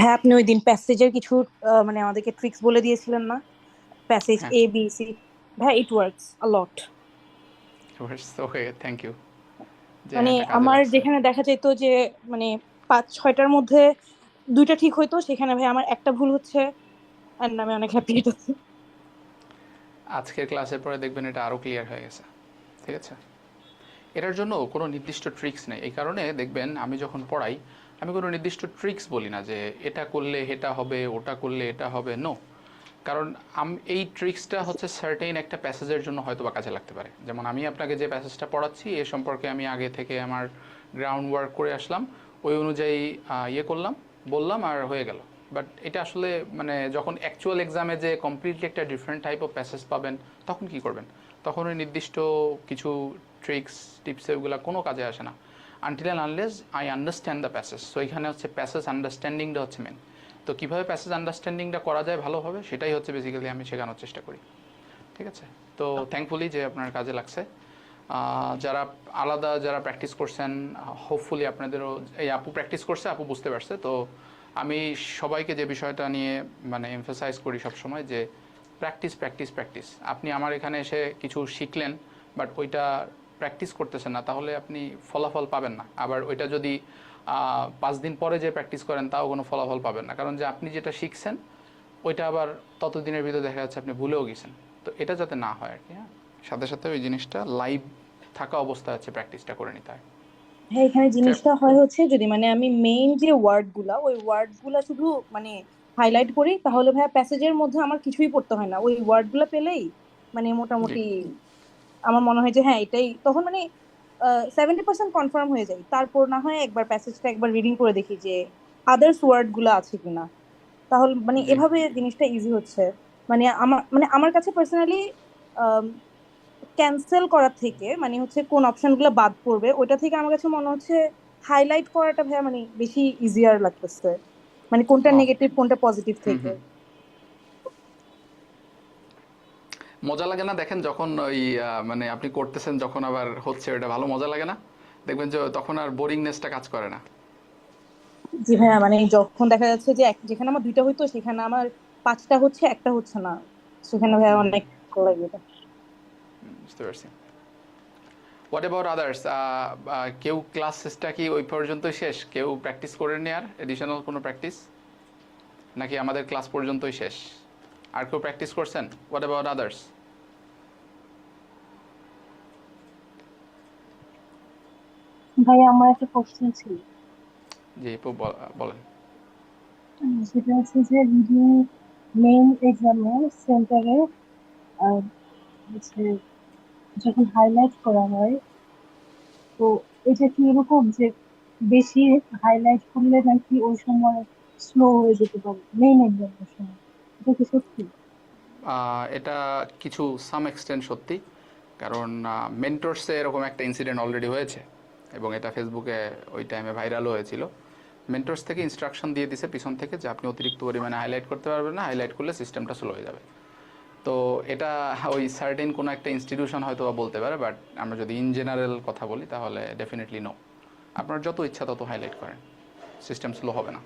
ভাই আপনি ওই দিন প্যাসেজের কিছু মানে আমাদেরকে ট্রিক্স বলে দিয়েছিলেন না? প্যাসেজ হ্যাঁ, ABC। ভাই it works a lot. Okay, thank you যে মানে এটা কাজে আমার লাগছে। যেখানে দেখা যেত যে মানে 5-6টার মধ্যে 2টা ঠিক হইতো, সেখানে ভাই আমার একটা ভুল হচ্ছে, এন্ড আমি অনেক হ্যাপি হইতেছি। আজকের ক্লাসের পরে দেখবেন এটা আরও ক্লিয়ার হয়ে গেছে। ঠিক আছে, এটার জন্য কোনো নির্দিষ্ট ট্রিক্স নেই। এই কারণে দেখবেন আমি যখন পড়াই আমি কোনো নির্দিষ্ট ট্রিক্স বলি না যে এটা করলে এটা হবে, ওটা করলে এটা হবে, নো। কারণ এই ট্রিক্সটা হচ্ছে সার্টেইন একটা প্যাসেজের জন্য হয়তো বা কাজে লাগতে পারে। যেমন আমি আপনাকে যে প্যাসেজটা পড়াচ্ছি এ সম্পর্কে আমি আগে থেকে আমার গ্রাউন্ড ওয়ার্ক করে আসলাম, ওই অনুযায়ী করলাম, বললাম আর হয়ে গেল। বাট এটা আসলে মানে যখন অ্যাকচুয়াল এক্সামে যে কমপ্লিটলি একটা ডিফারেন্ট টাইপ অফ প্যাসেজ পাবেন, তখন কি করবেন? তখন ওই নির্দিষ্ট কিছু ট্রিক্স টিপস এগুলো কোনো কাজে আসে না, until and unless I understand the passage. So এখানে হচ্ছে প্যাসেজ আন্ডারস্ট্যান্ডিংটা হচ্ছে মেন। তো কীভাবে প্যাসেজ আন্ডারস্ট্যান্ডিংটা করা যায় ভালোভাবে, সেটাই হচ্ছে বেসিক্যালি আমি শেখানোর চেষ্টা করি। ঠিক আছে, তো থ্যাঙ্কফুলি যে আপনার কাজে লাগছে। যারা আলাদা যারা প্র্যাকটিস করছেন, হোপফুলি আপনাদেরও, এই আপু প্র্যাকটিস করছে, আপু বুঝতে পারছে। তো আমি সবাইকে যে বিষয়টা নিয়ে মানে এমফাসাইজ করি সবসময় যে প্র্যাকটিস প্র্যাকটিস প্র্যাকটিস। আপনি আমার এখানে এসে কিছু শিখলেন, বাট ওইটা প্র্যাকটিস করতেছেন না, তাহলে আপনি ফলাফল পাবেন না। আবার ওইটা যদি 5 দিন পরে যে প্র্যাকটিস করেন, তাও কোনো ফলাফল পাবেন না, কারণ যে আপনি যেটা শিখছেন ওইটা আবার ততদিনের ভিতরে দেখা যাচ্ছে আপনি ভুলেও গেছেন। তো এটা যাতে না হয় আর কি। হ্যাঁ, সাথে সাথে ওই জিনিসটা লাইভ থাকা অবস্থায় হচ্ছে প্র্যাকটিসটা করে নিতে হয়। হ্যাঁ, এখানে ফের জিনিসটা হয় হচ্ছে যদি মানে আমি মেইন যে ওয়ার্ড গুলা ওই ওয়ার্ড গুলা শুধু মানে হাইলাইট করি, তাহলে ভাইয়া প্যাসেজের মধ্যে আমার কিছুই পড়তে হয় না, ওই ওয়ার্ড গুলা পেলেই মানে জি, মোটামুটি আমার মনে হয় যে হ্যাঁ এটাই, তখন মানে 70% কনফার্ম হয়ে যায়। তারপর না হয় একবার প্যাসেজটা একবার রিডিং করে দেখি যে আদার্স ওয়ার্ড গুলা আছে কিনা, তাহলে মানে জি, এভাবে জিনিসটা ইজি হচ্ছে। মানে আমার কাছে পার্সোনালি ক্যান্সেল করার থেকে মানে হচ্ছে কোন অপশন গুলো বাদ পড়বে ওইটা থেকে আমার কাছে মনে হচ্ছে হাইলাইট করাটা ভাইয়া মানে বেশি ইজিয়ার লাগতেছে, মানে কোনটা ও, নেগেটিভ কোনটা পজিটিভ হুম থেকে। হুম। মজা লাগে না দেখেন যখন ওই মানে আপনি করতেছেন, যখন আবার হচ্ছে ওটা ভালো মজা লাগে না? দেখবেন যে তখন আর বোরিংনেসটা কাজ করে না। জি ভাইয়া, মানে যখন দেখা যাচ্ছে যে যেখানে আমার 2টা হইতো সেখানে আমার 5টা হচ্ছে, একটা হচ্ছে না, সেখানে ভাইয়া অনেক ভালো লাগে এটা। বুঝতে পারছি। What about others? কেউ ক্লাসটা কি ওই পর্যন্তই শেষ? কেউ প্র্যাকটিস করে নি আর এডিশনাল কোনো প্র্যাকটিস, নাকি আমাদের ক্লাস পর্যন্তই শেষ? আর কেউ প্র্যাকটিস করছেন? What about others? ভাইয়া আমার একটা কোশ্চেন ছিল। জি আপু, বলেন। সেটা হচ্ছে যে রিডিং মেইন এক্সামের সেন্টারে হচ্ছে যখন হাইলাইট করা হয়, তো এটা কি এরকম যে বেশি হাইলাইট করলে নাকি ওই সময় স্লো হয়ে যেতে পারে মেইন এক্সামের সময়? এটা কি সত্যি? এটা কিছু সাম এক্সটেন্ট সত্যি। কারণ মেন্টরসে এরকম একটা ইনসিডেন্ট অলরেডি হয়েছে, এবং এটা ফেসবুকে ওই টাইমে ভাইরালও হয়েছিল। মেন্টরস থেকে ইনস্ট্রাকশন দিয়ে দিছে পিছন থেকে যে আপনি অতিরিক্ত পরিমাণে হাইলাইট করতে পারবেন না, হাইলাইট করলে সিস্টেমটা স্লো হয়ে যাবে। তো এটা ওই সার্টেন কোনো একটা ইনস্টিটিউশন হয়তো বা বলতে পারে, বাট আমরা যদি ইন জেনারেল কথা বলি তাহলে ডেফিনেটলি নো। আপনার যত ইচ্ছা তত হাইলাইট করেন, সিস্টেম স্লো হবে না।